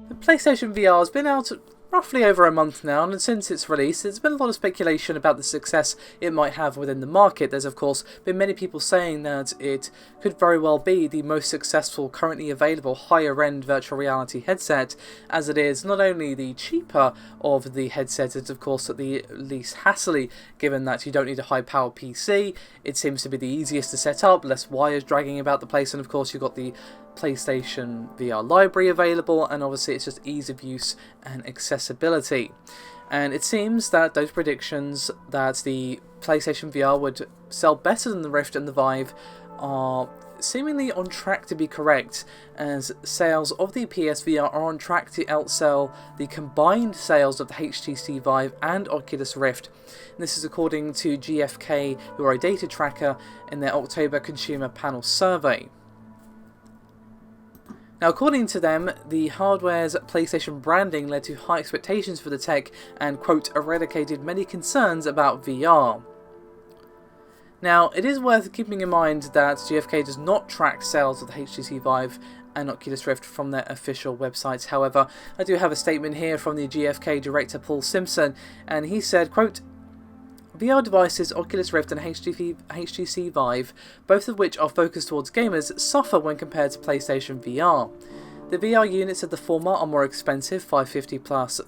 The PlayStation VR has been out roughly over a month now, and since its release there's been a lot of speculation about the success it might have within the market. There's of course been many people saying that it could very well be the most successful currently available higher end virtual reality headset, as it is not only the cheaper of the headsets, it's of course the least hassly, given that you don't need a high power PC. It seems to be the easiest to set up, less wires dragging about the place, and of course you've got the PlayStation VR library available, and obviously it's just ease of use and accessibility. And it seems that those predictions that the PlayStation VR would sell better than the Rift and the Vive are seemingly on track to be correct, as sales of the PSVR are on track to outsell the combined sales of the HTC Vive and Oculus Rift. And this is according to GfK, who are a data tracker, in their October Consumer Panel survey. Now, according to them, the hardware's PlayStation branding led to high expectations for the tech and, quote, eradicated many concerns about VR. Now, it is worth keeping in mind that GfK does not track sales of the HTC Vive and Oculus Rift from their official websites. However, I do have a statement here from the GfK director Paul Simpson, and he said, quote, VR devices, Oculus Rift and HTC Vive, both of which are focused towards gamers, suffer when compared to PlayStation VR. The VR units of the former are more expensive, $550 plus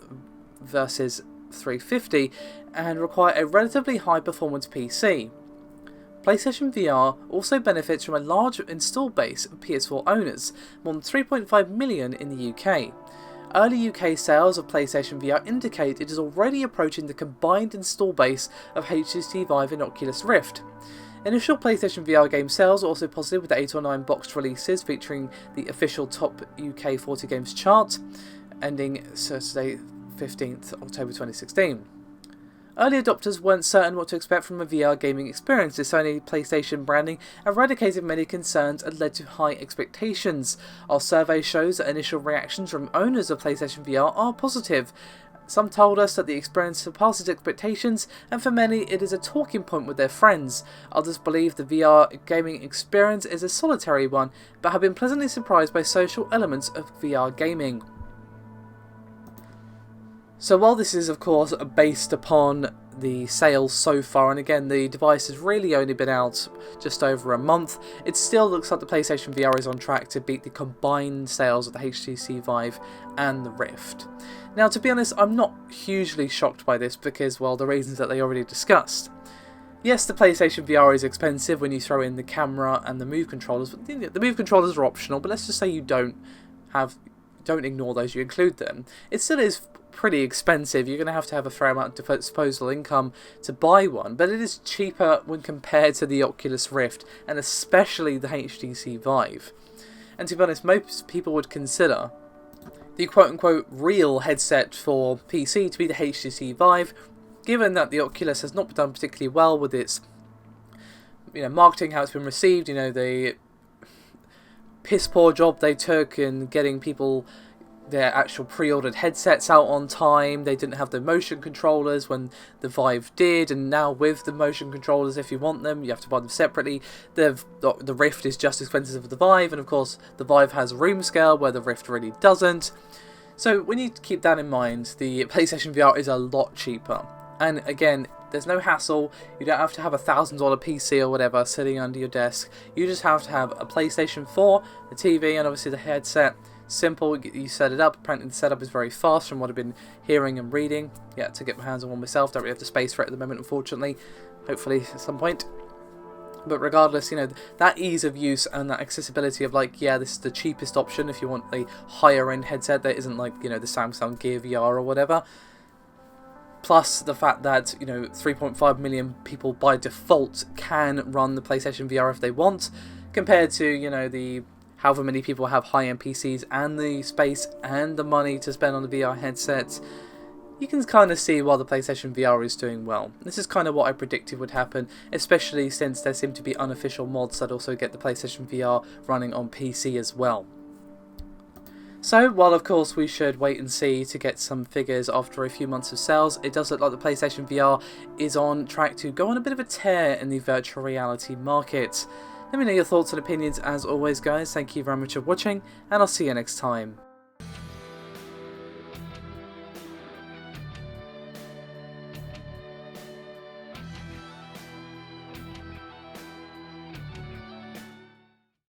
versus $350, and require a relatively high performance PC. PlayStation VR also benefits from a large install base of PS4 owners, more than 3.5 million in the UK. Early UK sales of PlayStation VR indicate it is already approaching the combined install base of HTC Vive and Oculus Rift. Initial PlayStation VR game sales are also positive, with 8 or 9 boxed releases featuring the official top UK 40 games chart, ending Saturday 15th October 2016. Early adopters weren't certain what to expect from a VR gaming experience. The Sony PlayStation branding eradicated many concerns and led to high expectations. Our survey shows that initial reactions from owners of PlayStation VR are positive. Some told us that the experience surpasses expectations, and for many it is a talking point with their friends. Others believe the VR gaming experience is a solitary one, but have been pleasantly surprised by social elements of VR gaming. So while this is of course based upon the sales so far, and again the device has really only been out just over a month, it still looks like the PlayStation VR is on track to beat the combined sales of the HTC Vive and the Rift. Now, to be honest, I'm not hugely shocked by this because, well, the reasons that they already discussed. Yes, the PlayStation VR is expensive when you throw in the camera and the Move controllers, but the Move controllers are optional, but let's just say you don't ignore those, you include them. It still is pretty expensive. You're going to have a fair amount of disposable income to buy one, but it is cheaper when compared to the Oculus Rift and especially the HTC Vive. And to be honest, most people would consider the quote-unquote real headset for PC to be the HTC Vive, given that the Oculus has not done particularly well with its marketing, how it's been received, the piss poor job they took in getting people their actual pre-ordered headsets out on time. They didn't have the motion controllers when the Vive did, and now with the motion controllers, if you want them, you have to buy them separately. The Rift is just as expensive as the Vive, and of course the Vive has room scale where the Rift really doesn't. So when you keep that in mind, the PlayStation VR is a lot cheaper. And again, there's no hassle. You don't have to have a $1,000 PC or whatever sitting under your desk. You just have to have a PlayStation 4, the TV, and obviously the headset. Simple, you set it up. Apparently the setup is very fast from what I've been hearing and reading. Yeah, to get my hands on one myself. Don't really have the space for it at the moment, unfortunately. Hopefully at some point. But regardless, that ease of use and that accessibility of this is the cheapest option if you want a higher end headset that isn't like, the Samsung Gear VR or whatever. Plus the fact that, 3.5 million people by default can run the PlayStation VR if they want, compared to, the however many people have high-end PCs and the space and the money to spend on the VR headsets. You can kind of see why the PlayStation VR is doing well. This is kind of what I predicted would happen, especially since there seem to be unofficial mods that also get the PlayStation VR running on PC as well. So, while of course we should wait and see to get some figures after a few months of sales, it does look like the PlayStation VR is on track to go on a bit of a tear in the virtual reality market. Let me know your thoughts and opinions as always, guys. Thank you very much for watching, and I'll see you next time.